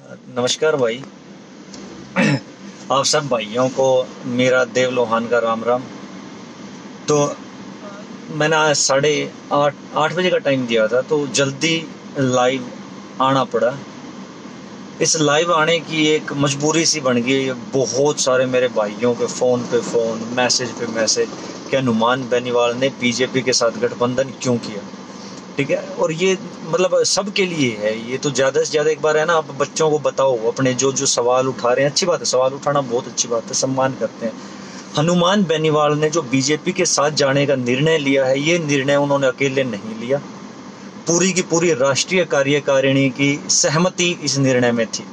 नमस्कार भाई। आप सब भाइयों को मेरा देव लोहान का राम राम। तो मैंने आज 8:30 बजे का टाइम दिया था, तो जल्दी लाइव आना पड़ा। इस लाइव आने की एक मजबूरी सी बन गई। बहुत सारे मेरे भाइयों के फ़ोन पे फ़ोन, मैसेज पे मैसेज कि हनुमान बेनीवाल ने बीजेपी के साथ गठबंधन क्यों किया। ठीक है, और ये मतलब सबके लिए है। ये तो ज़्यादा से ज़्यादा एक बार है ना, आप बच्चों को बताओ अपने जो जो सवाल उठा रहे हैं। अच्छी बात है, सवाल उठाना बहुत अच्छी बात है, सम्मान करते हैं। हनुमान बेनीवाल ने जो बीजेपी के साथ जाने का निर्णय लिया है, ये निर्णय उन्होंने अकेले नहीं लिया। पूरी की पूरी राष्ट्रीय कार्यकारिणी की सहमति इस निर्णय में थी।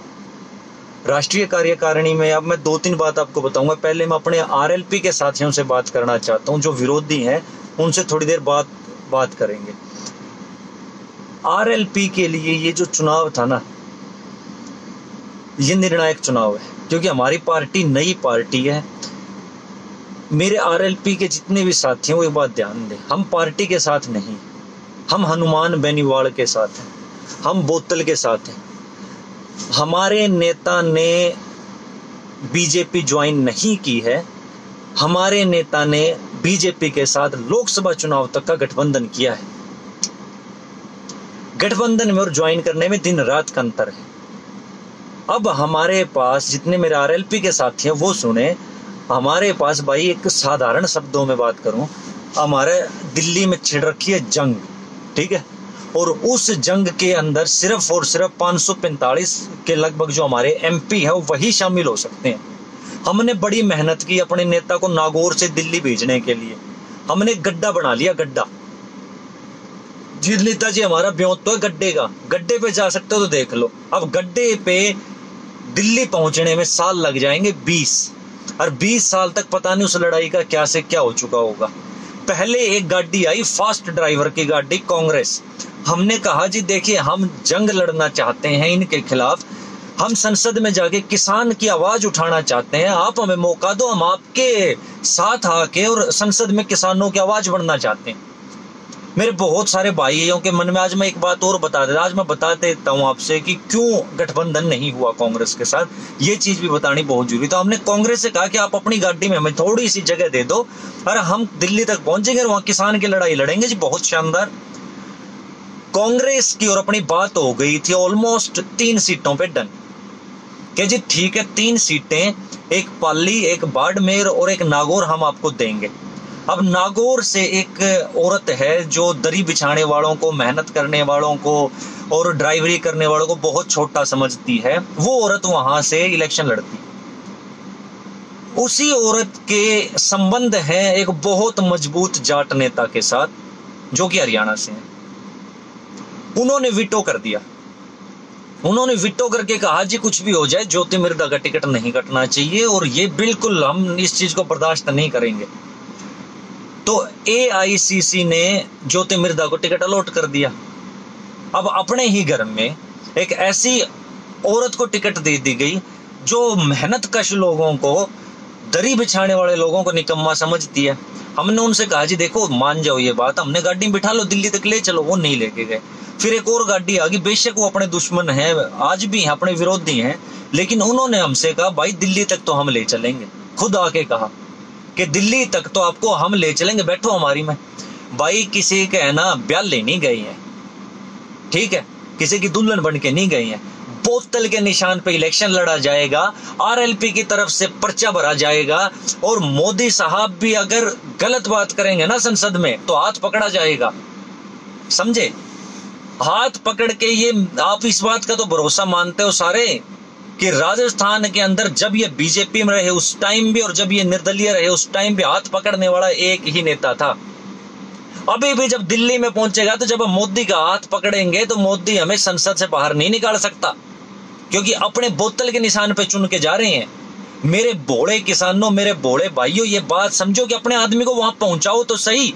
राष्ट्रीय कार्यकारिणी में अब मैं 2-3 बात आपको बताऊंगा। पहले मैं अपने आरएलपी के साथियों से बात करना चाहता हूं, जो विरोधी हैं उनसे थोड़ी देर बाद बात करेंगे। आरएलपी के लिए ये जो चुनाव था ना, ये निर्णायक चुनाव है, क्योंकि हमारी पार्टी नई पार्टी है। मेरे आरएलपी के जितने भी साथी हैं वो एक बात ध्यान दें, हम पार्टी के साथ नहीं, हम हनुमान बेनीवाल के साथ हैं, हम बोतल के साथ हैं। हमारे नेता ने बीजेपी ज्वाइन नहीं की है। हमारे नेता ने बीजेपी के साथ लोकसभा चुनाव तक का गठबंधन किया है। गठबंधन में और ज्वाइन करने में दिन रात का अंतर है। अब हमारे पास जितने मेरे आरएलपी के साथी हैं वो सुने, हमारे पास भाई एक साधारण शब्दों में बात करूं, हमारे दिल्ली में छिड़ रखी है जंग, ठीक है, और उस जंग के अंदर सिर्फ और सिर्फ 545 के लगभग जो हमारे एमपी हैं वही शामिल हो सकते हैं। हमने बड़ी मेहनत की अपने नेता को नागौर से दिल्ली भेजने के लिए। हमने गड्ढा बना लिया, गड्ढा। जी नेताजी हमारा ब्योत तो है गड्ढे का, गड्ढे पे जा सकते हो तो देख लो। अब गड्ढे पे दिल्ली पहुंचने में साल लग जाएंगे 20, और 20 साल तक पता नहीं उस लड़ाई का क्या से क्या हो चुका होगा। पहले एक गाड़ी आई, फास्ट ड्राइवर की गाड़ी, कांग्रेस। हमने कहा जी देखिए, हम जंग लड़ना चाहते हैं इनके खिलाफ, हम संसद में जाके किसान की आवाज उठाना चाहते हैं, आप हमें मौका दो, हम आपके साथ आके और संसद में किसानों की आवाज बढ़ना चाहते हैं। मेरे बहुत सारे भाइयों के मन में आज मैं एक बात और बता देता, आज मैं बता देता हूं आपसे कि क्यों गठबंधन नहीं हुआ कांग्रेस के साथ। ये चीज भी बतानी बहुत जरूरी। तो हमने कांग्रेस से कहा कि आप अपनी गाड़ी में हमें थोड़ी सी जगह दे दो और हम दिल्ली तक पहुंचेंगे और वहां किसान की लड़ाई लड़ेंगे। जी बहुत शानदार। कांग्रेस की और अपनी बात हो गई थी ऑलमोस्ट 3 सीटों पे डन, कि जी ठीक है 3 सीटें, एक पाली, एक बाड़मेर और एक नागौर हम आपको देंगे। अब नागौर से एक औरत है जो दरी बिछाने वालों को, मेहनत करने वालों को और ड्राइवरी करने वालों को बहुत छोटा समझती है, वो औरत वहां से इलेक्शन लड़ती। उसी औरत के संबंध है एक बहुत मजबूत जाट नेता के साथ जो कि हरियाणा से है। उन्होंने वीटो कर दिया। उन्होंने वीटो करके कहा जी कुछ भी हो जाए, ज्योति मिर्धा का टिकट नहीं कटना चाहिए और ये बिल्कुल हम इस चीज को बर्दाश्त नहीं करेंगे। तो एआईसीसी ने ज्योति मिर्धा को टिकट अलॉट कर दिया। अब अपने ही घर में एक ऐसी औरत को टिकट दे दी गई जो मेहनत कश लोगों को, दरी बिछाने वाले लोगों को निकम्मा समझती है। हमने उनसे कहा जी देखो मान जाओ ये बात, हमने गाड़ी में बिठा लो, दिल्ली तक ले चलो, वो नहीं लेके गए। फिर एक और गाड़ी आ गई, बेशक वो अपने दुश्मन है, आज भी हैं, अपने विरोधी हैं, लेकिन उन्होंने हमसे कहा भाई दिल्ली तक तो हम ले चलेंगे। खुद आके कहा कि दिल्ली तक तो आपको हम ले चलेंगे, बैठो हमारी में। भाई किसी के है ना ब्याह ले नहीं गई है, ठीक है, किसी की दुल्हन बन के नहीं गई है। बोतल के निशान पे इलेक्शन लड़ा जाएगा, आरएलपी की तरफ से पर्चा भरा जाएगा और मोदी साहब भी अगर गलत बात करेंगे ना संसद में तो हाथ पकड़ा जाएगा, समझे। हाथ पकड़ के, ये आप इस बात का तो भरोसा मानते हो सारे कि राजस्थान के अंदर जब ये बीजेपी में रहे उस टाइम भी और जब ये निर्दलीय रहे उस टाइम भी हाथ पकड़ने वाला एक ही नेता था। अभी भी जब दिल्ली में पहुंचेगा तो जब हम मोदी का हाथ पकड़ेंगे तो मोदी हमें संसद से बाहर नहीं निकाल सकता, क्योंकि अपने बोतल के निशान पे चुन के जा रहे हैं। मेरे भोले किसानों, मेरे भोले भाइयों, ये बात समझो कि अपने आदमी को वहां पहुंचाओ तो सही।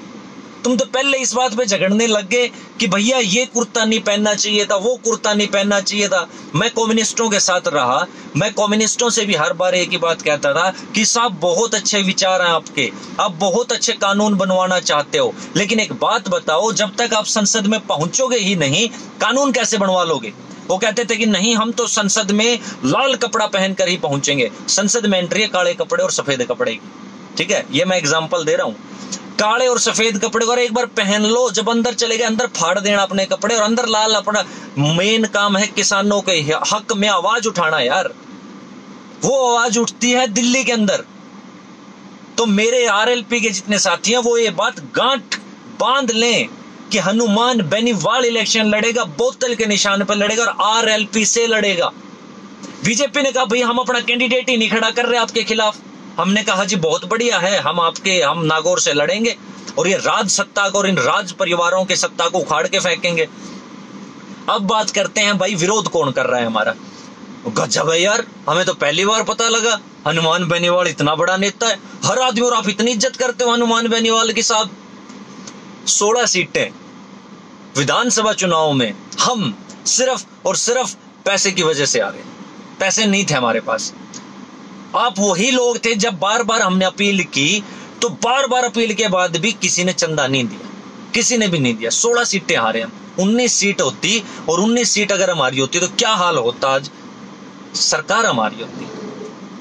तुम तो पहले इस बात पे झगड़ने लग गए कि भैया ये कुर्ता नहीं पहनना चाहिए था, वो कुर्ता नहीं पहनना चाहिए था। मैं कम्युनिस्टों के साथ रहा, मैं कम्युनिस्टों से भी हर बार एक ही बात कहता था कि साहब बहुत अच्छे विचार हैं आपके, आप बहुत अच्छे कानून बनवाना चाहते हो, लेकिन एक बात बताओ, जब तक आप संसद में पहुंचोगे ही नहीं, कानून कैसे बनवा लोगे। वो कहते थे कि नहीं, हम तो संसद में लाल कपड़ा पहनकर ही पहुंचेंगे। संसद में एंट्री है काले कपड़े और सफेद कपड़े की, ठीक है, ये मैं एग्जांपल दे रहा हूं। काले और सफेद कपड़े और एक बार पहन लो, जब अंदर चले गए अंदर फाड़ देना अपने कपड़े, और अंदर लाल अपना मेन काम है किसानों के हक में आवाज उठाना। यार वो आवाज उठती है दिल्ली के अंदर। तो मेरे आरएलपी के जितने साथी हैं वो ये बात गांठ बांध लें कि हनुमान बेनीवाल इलेक्शन लड़ेगा, बोतल के निशान पर लड़ेगा और आरएलपी से लड़ेगा। बीजेपी ने कहा भाई हम अपना कैंडिडेट ही नहीं खड़ा कर रहे आपके खिलाफ। हमने कहा जी बहुत बढ़िया है, हम नागौर से लड़ेंगे और ये राज सत्ता को और इन राज परिवारों के सत्ता को उखाड़ के फेंकेंगे। अब बात करते हैं भाई विरोध कौन कर रहा है हमारा। गजब है यार, हमें तो पहली बार पता लगा हनुमान बेनीवाल इतना बड़ा नेता है, हर आदमी, और आप इतनी इज्जत करते हो हनुमान बेनीवाल की साहब। 16 सीटें विधानसभा चुनाव में हम सिर्फ और सिर्फ पैसे की वजह से आ गए। पैसे नहीं थे हमारे पास। आप वही लोग थे जब बार बार हमने अपील की, तो बार बार अपील के बाद भी किसी ने चंदा नहीं दिया, किसी ने भी नहीं दिया। 16 सीटें हारे हम। 19 सीट होती और 19 सीट अगर हमारी होती तो क्या हाल होता आज, सरकार हमारी होती।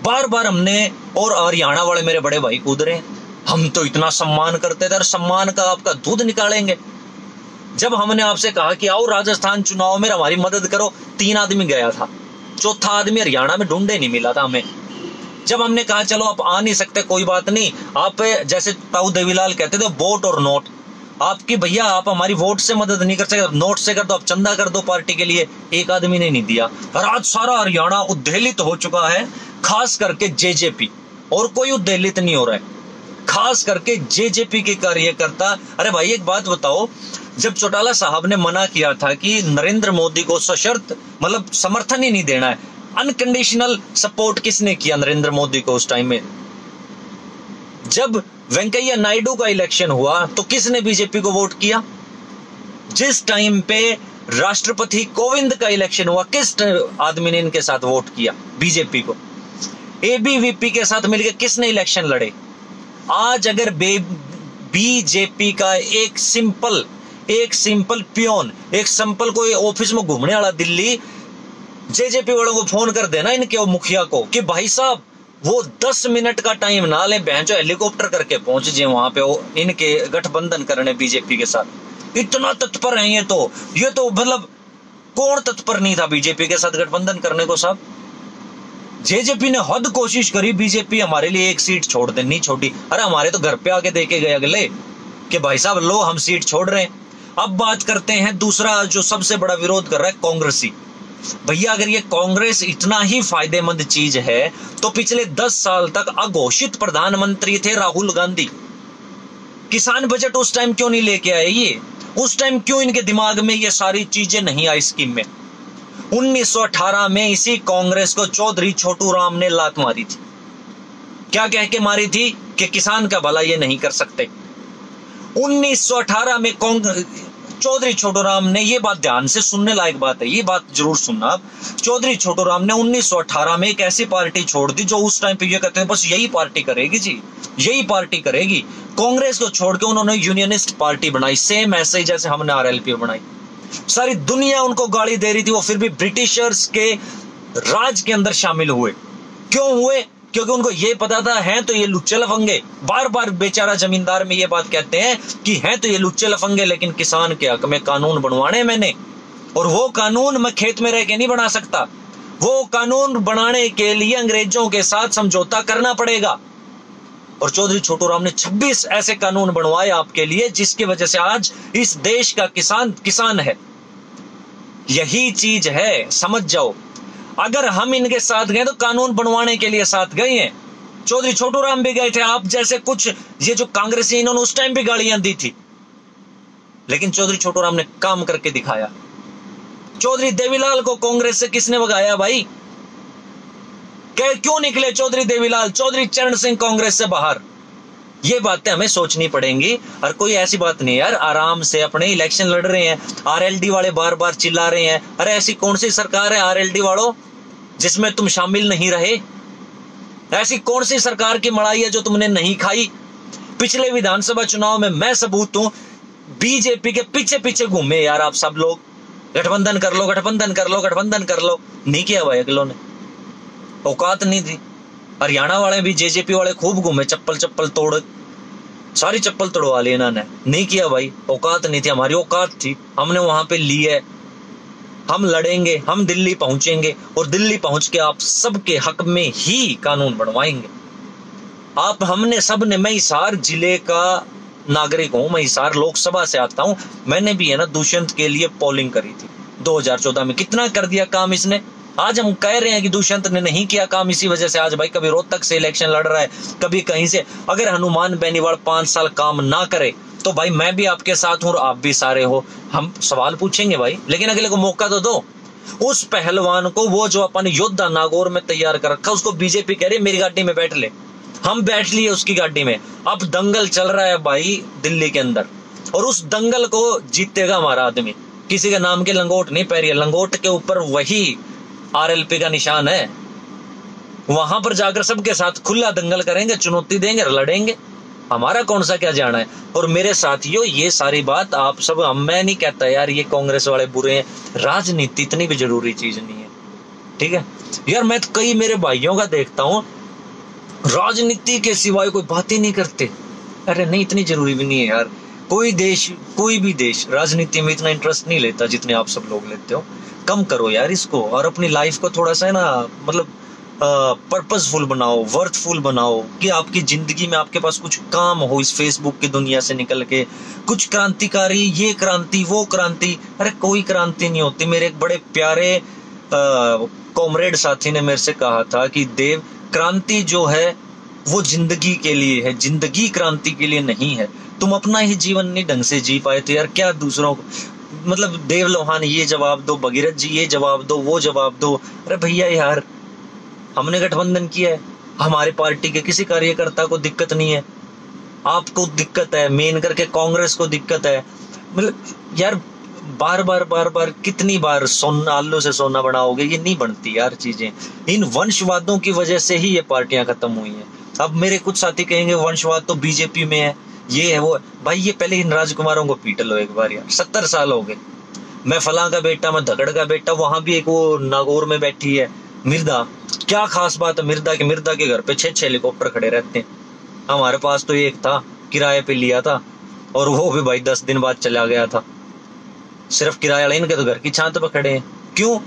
बार बार हमने, और हरियाणा वाले मेरे बड़े भाई कूद रहे हैं, हम तो इतना सम्मान करते थे और सम्मान का आपका दूध निकालेंगे। जब हमने आपसे कहा कि आओ राजस्थान चुनाव में हमारी मदद करो, 3 आदमी गया था, चौथा आदमी हरियाणा में ढूंढे नहीं मिला था हमें। जब हमने कहा चलो आप आ नहीं सकते कोई बात नहीं, आप जैसे ताऊ देवीलाल कहते थे वोट और नोट, आपकी भैया आप हमारी वोट से मदद नहीं कर सकते, नोट से कर दो, आप चंदा कर दो पार्टी के लिए। एक आदमी ने नहीं दिया और आज सारा हरियाणा उद्वेलित हो चुका है, खास करके जेजेपी, और कोई उद्वेलित नहीं हो रहा है, खास करके जेजेपी के कार्यकर्ता। अरे भाई एक बात बताओ, जब चौटाला साहब ने मना किया था कि नरेंद्र मोदी को सशर्त मतलब समर्थन ही नहीं देना है, अनकंडीशनल सपोर्ट किसने किया नरेंद्र मोदी को उस टाइम में? जब वेंकैया नायडू का इलेक्शन हुआ तो किसने बीजेपी को वोट किया? जिस टाइम पे राष्ट्रपति कोविंद का इलेक्शन हुआ, किस आदमी ने इनके साथ वोट किया? बीजेपी को। एबीवीपी के साथ मिलकर किसने इलेक्शन लड़े? आज अगर बीजेपी का एक सिंपल पियोन, एक सिंपल कोई ऑफिस में घूमने वाला दिल्ली जेजेपी वालों को फोन कर देना, इनके मुखिया को, कि भाई साहब वो 10 मिनट का टाइम ना ले, बहनचो हेलीकॉप्टर करके पहुंच जाए वहां पे, वो इनके गठबंधन करने बीजेपी के साथ। इतना तत्पर है ये तो मतलब कौन तत्पर नहीं था बीजेपी के साथ गठबंधन करने को साहब? जेजेपी ने हद कोशिश करी, बीजेपी हमारे लिए एक सीट छोड़ दे, नहीं छोड़ी। अरे हमारे तो घर पे आके देखे गए अगले कि भाई साहब लो हम सीट छोड़ रहे हैं। अब बात करते हैं दूसरा जो सबसे बड़ा विरोध कर रहा है, कांग्रेसी। भैया अगर ये कांग्रेस इतना ही फायदेमंद चीज है तो पिछले 10 साल तक अघोषित प्रधानमंत्री थे राहुल गांधी। किसान बजट उस टाइम क्यों नहीं लेके आए? ये उस टाइम क्यों इनके दिमाग में ये सारी चीजें नहीं आई स्कीम में? 1918 में इसी कांग्रेस को चौधरी छोटू राम ने लात मारी थी। क्या कह के मारी थी? कि किसान का भला ये नहीं कर सकते। 1918 में चौधरी छोटू राम ने, ये बात ध्यान से सुनने लायक बात है, ये बात जरूर सुनना आप। चौधरी छोटू राम ने 1918 में एक ऐसी पार्टी छोड़ दी जो उस टाइम पे ये कहते हैं बस यही पार्टी करेगी जी, यही पार्टी करेगी। कांग्रेस को छोड़ के उन्होंने यूनियनिस्ट पार्टी बनाई, सेम ऐसे ही जैसे हमने आरएलपी बनाई। सारी दुनिया उनको गाली दे रही थी, वो फिर भी ब्रिटिशर्स के राज के अंदर शामिल हुए। क्यों हुए? क्योंकि उनको ये पता था हैं तो ये लुच्चे लफंगे। बार बार बेचारा जमींदार में ये बात कहते हैं कि हैं तो ये लुच्चे लफंगे, लेकिन किसान के हक में कानून बनवाने मैंने, और वो कानून मैं खेत में रह के नहीं बना सकता। वो कानून बनाने के लिए अंग्रेजों के साथ समझौता करना पड़ेगा। और चौधरी छोटू राम ने 26 ऐसे कानून बनवाए आपके लिए, जिसकी वजह से आज इस देश का किसान है। यही चीज है, समझ जाओ। अगर हम इनके साथ गए तो कानून बनवाने के लिए साथ गए हैं। चौधरी छोटू राम भी गए थे, आप जैसे कुछ ये जो कांग्रेसी इन्होंने उस टाइम भी गालियां दी थी, लेकिन चौधरी छोटू राम ने काम करके दिखाया। चौधरी देवीलाल को कांग्रेस से किसने भगाया भाई? क्यों निकले चौधरी देवीलाल, चौधरी चरण सिंह कांग्रेस से बाहर? ये बातें हमें सोचनी पड़ेंगी। और कोई ऐसी बात नहीं यार, आराम से अपने इलेक्शन लड़ रहे हैं। आरएलडी वाले बार बार चिल्ला रहे हैं, अरे ऐसी कौन सी सरकार है आरएलडी वालों जिसमें तुम शामिल नहीं रहे? ऐसी कौन सी सरकार की मलाई है जो तुमने नहीं खाई? पिछले विधानसभा चुनाव में मैं सबूत हूं, बीजेपी के पीछे पीछे घूमे यार आप सब लोग। गठबंधन कर लो, गठबंधन कर लो, गठबंधन कर लो। नहीं किया भाई अगलों ने, औकात नहीं थी। हरियाणा वाले भी जेजेपी वाले खूब घूमे, चप्पल चप्पल तोड़, सारी चप्पल तोड़वा ली इन्होंने। नहीं किया भाई, औकात नहीं थी, हमारी औकात थी, हमने वहां पे ली है। हम लड़ेंगे, हम दिल्ली पहुंचेंगे और दिल्ली पहुंच के आप सबके हक में ही कानून बनवाएंगे। आप हमने सब ने, मैं हिसार जिले का नागरिक हूं, मैं हिसार लोकसभा से आता हूं। मैंने भी है ना दुष्यंत के लिए पोलिंग करी थी 2014 में। कितना कर दिया काम इसने। आज हम कह रहे हैं कि दुष्यंत ने नहीं किया काम, इसी वजह से आज भाई कभी रोहतक से इलेक्शन लड़ रहा है, कभी कहीं से। अगर हनुमान बेनीवाल 5 साल काम ना करे तो भाई मैं भी आपके साथ हूं और आप भी सारे हो, हम सवाल पूछेंगे भाई, लेकिन अगले को मौका तो दो। उस पहलवान को, वो जो अपन योद्धा नागौर में तैयार कर रखा, उसको बीजेपी कह रही मेरी गाड़ी में बैठ ले। हम बैठ लिए उसकी गाड़ी में। अब दंगल चल रहा है भाई दिल्ली के अंदर, और उस दंगल को जीतेगा हमारा आदमी। किसी के नाम के लंगोट नहीं पहनी है, लंगोट के ऊपर वही आरएलपी का निशान है। वहां पर जाकर सबके साथ खुला दंगल करेंगे, चुनौती देंगे, लड़ेंगे। हमारा कौन सा क्या जाना है। और मेरे साथियों, ये सारी बात आप सब, मैं नहीं कहता यार ये कांग्रेस वाले बुरे हैं, राजनीति इतनी भी जरूरी चीज नहीं है, ठीक है यार। मैं तो कई मेरे भाइयों का देखता हूं राजनीति के सिवाय कोई बात ही नहीं करते। अरे नहीं, इतनी जरूरी भी नहीं है यार। कोई देश, कोई भी देश राजनीति में इतना इंटरेस्ट नहीं लेता जितने आप सब लोग लेते हो। कम करो यार इसको, और अपनी लाइफ को थोड़ा सा है ना, मतलब पर्पसफुल बनाओ, वर्थफुल बनाओ, कि आपकी जिंदगी में आपके पास कुछ काम हो इस फेसबुक की दुनिया से निकल के, कुछ क्रांतिकारी, ये क्रांति वो क्रांति। अरे कोई क्रांति नहीं होती। मेरे एक बड़े प्यारे कॉमरेड साथी ने मेरे से कहा था कि देव, क्रांति जो है वो जिंदगी के लिए है, जिंदगी क्रांति के लिए नहीं है। तुम अपना ही जीवन नहीं ढंग से जी पाए तो यार क्या दूसरों को, मतलब देव लोहान ये जवाब दो, भगीरथ जी ये जवाब दो, वो जवाब दो। अरे भैया यार, हमने गठबंधन किया है, हमारी पार्टी के किसी कार्यकर्ता को दिक्कत नहीं है, आपको दिक्कत है, मेन करके कांग्रेस को दिक्कत है। मतलब यार बार बार कितनी बार सोना, आलू से सोना बनाओगे, ये नहीं बनती यार चीजें। इन वंशवादों की वजह से ही ये पार्टियां खत्म हुई हैं। अब मेरे कुछ साथी कहेंगे वंशवाद तो बीजेपी में है, ये है वो। भाई ये पहले इन राजकुमारों को पीट लो एक बार यार। 70 साल हो गए, मैं फलां का बेटा, मैं धगड़ का बेटा, वहां भी एक वो नागौर में बैठी है मिर्दा। क्या खास बात है मिर्दा के, मिर्दा के घर पे 6 हेलीकॉप्टर खड़े रहते हैं। हमारे पास तो एक था, किराए पे लिया था, और वो भी भाई 10 दिन बाद चला गया था। सिर्फ किराया लेने के तो घर की छात पर खड़े हैं। क्यों?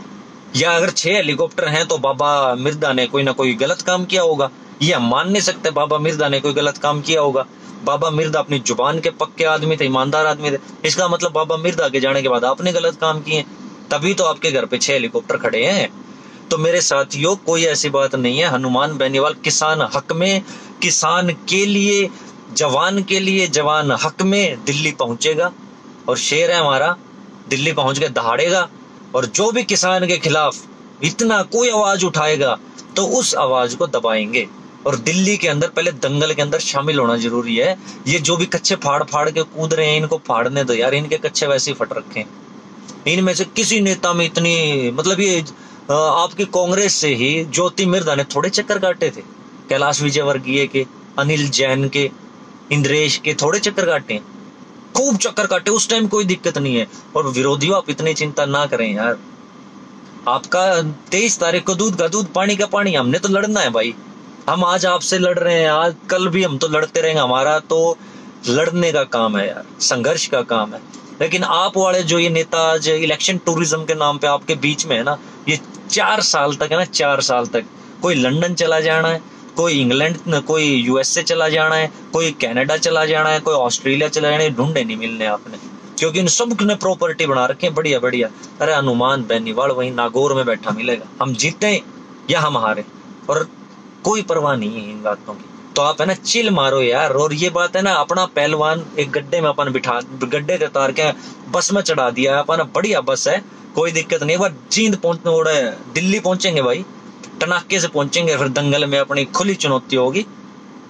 या अगर 6 हेलीकॉप्टर हैं तो बाबा मिर्दा ने कोई ना कोई गलत काम किया होगा। ये हम मान नहीं सकते बाबा मिर्दा ने कोई गलत काम किया होगा। बाबा मिर्दा अपनी जुबान के पक्के आदमी थे, ईमानदार आदमी थे। इसका मतलब बाबा मिर्दा के जाने के बाद आपने गलत काम किए, तभी तो आपके घर पे 6 हेलीकॉप्टर खड़े हैं। तो मेरे साथियों, कोई ऐसी बात नहीं है। हनुमान बेनीवाल किसान हक में, किसान के लिए, जवान के लिए, जवान हक में दिल्ली पहुंचेगा, और शेर है हमारा, दिल्ली पहुंच के दहाड़ेगा। और जो भी किसान के खिलाफ इतना कोई आवाज उठाएगा तो उस आवाज को दबाएंगे। और दिल्ली के अंदर पहले दंगल के अंदर शामिल होना जरूरी है। ये जो भी कच्चे फाड़ फाड़ के कूद रहे हैं, इनको फाड़ने दो यार, इनके कच्चे वैसे ही फट रखे हैं। इनमें से किसी नेता में इतनी, मतलब ये आपकी कांग्रेस से ही ज्योति मिर्धा ने थोड़े चक्कर काटे थे, कैलाश विजयवर्गीय के, अनिल जैन के, इंद्रेश के थोड़े चक्कर काटे, खूब चक्कर काटे। उस टाइम कोई दिक्कत नहीं है। और विरोधियों, आप इतनी चिंता ना करें यार। आपका 23 तारीख को दूध का दूध, पानी का पानी, हमने तो लड़ना है भाई। हम आज आपसे लड़ रहे हैं, आज कल भी हम तो लड़ते रहेंगे। हमारा तो लड़ने का काम है यार, संघर्ष का काम है। लेकिन आप वाले जो ये नेता आज इलेक्शन टूरिज्म के नाम पे आपके बीच में है ना, ये 4 साल तक है ना, 4 साल तक कोई लंदन चला जाना है, कोई इंग्लैंड, कोई यूएसए चला जाना है, कोई कनाडा चला जाना है, कोई ऑस्ट्रेलिया चला जाना है, ढूंढे नहीं मिलने आपने, क्योंकि इन सब ने प्रॉपर्टी बना रखे हैं बढ़िया बढ़िया। अरे हनुमान बेनीवाल वहीं नागौर में बैठा मिलेगा, हम जीते या हम हारे, और कोई परवाह नहीं है इन बातों की। तो आप है ना चिल मारो यार। और ये बात है ना, अपना पहलवान एक गड्ढे में अपन बिठा, गड्ढे के तार के बस में चढ़ा दिया है अपन, बढ़िया बस है, कोई दिक्कत नहीं। वह जींद पहुंचने, दिल्ली पहुंचेंगे भाई, टनाके से पहुंचेंगे। फिर दंगल में अपनी खुली चुनौती होगी,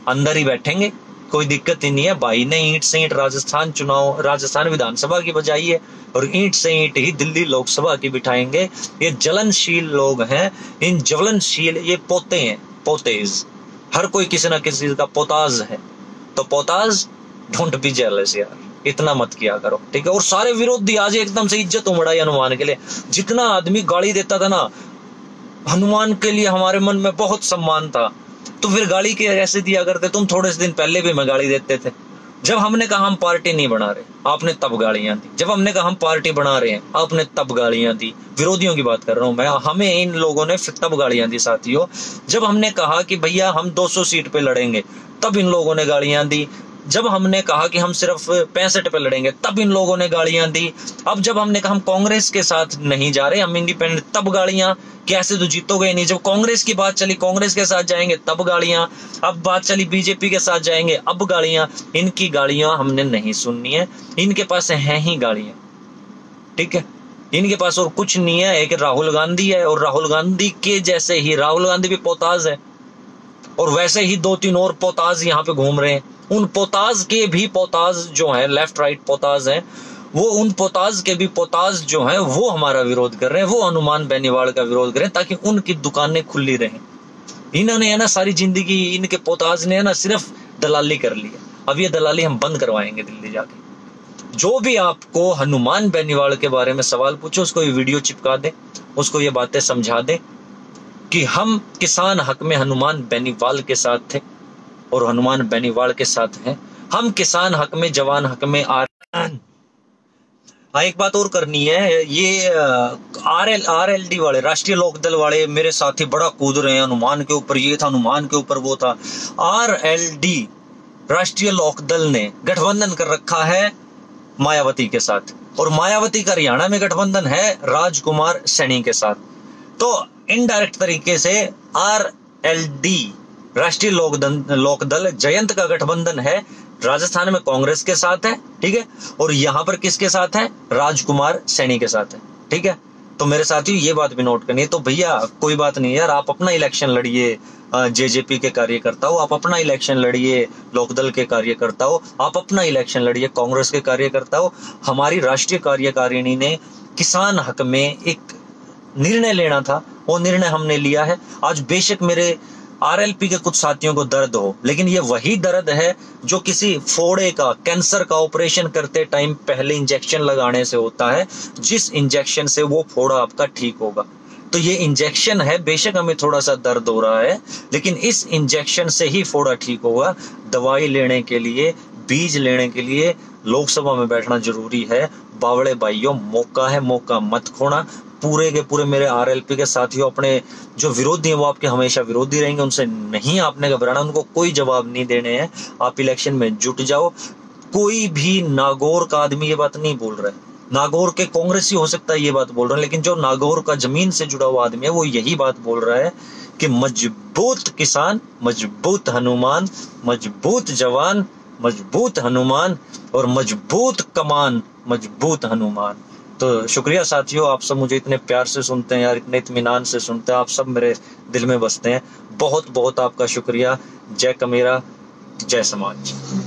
अंदर ही बैठेंगे, कोई दिक्कत ही नहीं है। भाई ने ईंट से ईंट राजस्थान चुनाव, राजस्थान विधानसभा की बजाई है, और ईंट से ईंट ही दिल्ली लोकसभा की बिठाएंगे। ये जलनशील लोग हैं, इन ज्वलनशील, ये पोते हैं, पोतेज। हर कोई किसी ना किसी का पोताज है, तो पोताज, डोंट बी जेलस यार। इतना मत किया करो, ठीक है। और सारे विरोधी आज एकदम से इज्जत उमड़ाई हनुमान के लिए। जितना आदमी गाली देता था ना हनुमान के लिए, हमारे मन में बहुत सम्मान था, तो फिर गाली के ऐसे दिया करते। तुम थोड़े से दिन पहले भी मैं गाली देते थे। जब हमने कहा हम पार्टी नहीं बना रहे, आपने तब गालियां दी। जब हमने कहा हम पार्टी बना रहे हैं, आपने तब गालियां दी। विरोधियों की बात कर रहा हूं मैं, हमें इन लोगों ने फिर तब गालियां दी साथियों। जब हमने कहा कि भैया हम 200 सीट पे लड़ेंगे, तब इन लोगों ने गालियां दी। जब हमने कहा कि हम सिर्फ 65 पे लड़ेंगे, तब इन लोगों ने गालियां दी। अब जब हमने कहा हम कांग्रेस के साथ नहीं जा रहे, हम इंडिपेंडेंट, तब गालियां कि ऐसे तो जीतोगे नहीं। जब कांग्रेस की बात चली, कांग्रेस के साथ जाएंगे, तब गालियां। अब बात चली बीजेपी के साथ जाएंगे, अब गालियां। इनकी गालियां हमने नहीं सुननी है, इनके पास हैं ही गालियां, ठीक है। इनके पास और कुछ नहीं है। एक राहुल गांधी है, और राहुल गांधी के जैसे ही, राहुल गांधी भी पोताज है, और वैसे ही 2-3 और पोताज यहाँ पे घूम रहे हैं। उन पोताज के भी पोताज जो है, लेफ्ट राइट पोताज हैं, वो उन पोताज के भी पोताज जो हैं वो हमारा विरोध कर रहे हैं, वो हनुमान बेनीवाल का विरोध कर रहे हैं, ताकि उनकी दुकानें खुली रहें। इन्होंने है ना सारी जिंदगी, इनके पोताज ने है ना सिर्फ दलाली कर ली है। अब ये दलाली हम बंद करवाएंगे दिल्ली जाके। जो भी आपको हनुमान बेनीवाल के बारे में सवाल पूछो, उसको ये वीडियो चिपका दे, उसको ये बातें समझा दे कि हम किसान हक में हनुमान बेनीवाल के साथ थे और हनुमान बेनीवाल के साथ हैं। हम किसान हक में, जवान हक में एक बात और करनी है। ये RLD वाले, राष्ट्रीय लोकदल वाले मेरे साथी बड़ा कूद रहे हैं हनुमान के ऊपर, ये था हनुमान के ऊपर वो था। RLD राष्ट्रीय लोकदल ने गठबंधन कर रखा है मायावती के साथ, और मायावती का हरियाणा में गठबंधन है राजकुमार सैनी के साथ। तो इनडायरेक्ट तरीके से RLD राष्ट्रीय लोकदल जयंत का गठबंधन है, राजस्थान में कांग्रेस के साथ है, ठीक है। और यहां पर किसके साथ है? राजकुमार सैनी के साथ है, ठीक है। तो मेरे साथियों ये बात भी नोट करनी है। तो भैया कोई बात नहीं यार, आप अपना इलेक्शन लड़िए, जेजेपी के कार्यकर्ता हो, आप अपना इलेक्शन लड़िए, लोकदल के कार्यकर्ता हो, आप अपना इलेक्शन लड़िए, कांग्रेस के कार्यकर्ता हो। हमारी राष्ट्रीय कार्यकारिणी ने किसान हक में एक निर्णय लेना था, वो निर्णय हमने लिया है। आज बेशक मेरे RLP के कुछ साथियों को दर्द हो, लेकिन ये वही दर्द है जो किसी फोड़े का, कैंसर का ऑपरेशन करते टाइम पहले इंजेक्शन लगाने से होता है, जिस इंजेक्शन से वो फोड़ा आपका ठीक होगा। तो ये इंजेक्शन है, बेशक हमें थोड़ा सा दर्द हो रहा है, लेकिन इस इंजेक्शन से ही फोड़ा ठीक होगा। दवाई लेने के लिए, बीज लेने के लिए लोकसभा में बैठना जरूरी है। बावड़े भाइयों, मौका है, मौका मत खोना। पूरे के पूरे मेरे RLP के साथियों, अपने जो विरोधी हैं वो आपके हमेशा विरोधी रहेंगे, उनसे नहीं आपने घबराना, उनको कोई जवाब नहीं देने हैं। आप इलेक्शन में जुट जाओ। कोई भी नागौर का आदमी ये बात नहीं बोल रहा है, नागौर के कांग्रेसी हो सकता है ये बात बोल रहे हैं, लेकिन जो नागौर का जमीन से जुड़ा हुआ आदमी है वो यही बात बोल रहा है कि मजबूत किसान, मजबूत हनुमान, मजबूत जवान, मजबूत हनुमान, और मजबूत कमान, मजबूत हनुमान। तो शुक्रिया साथियों, आप सब मुझे इतने प्यार से सुनते हैं यार, इतने इत्मीनान से सुनते हैं, आप सब मेरे दिल में बसते हैं। बहुत बहुत आपका शुक्रिया। जय कमेरा, जय समाज।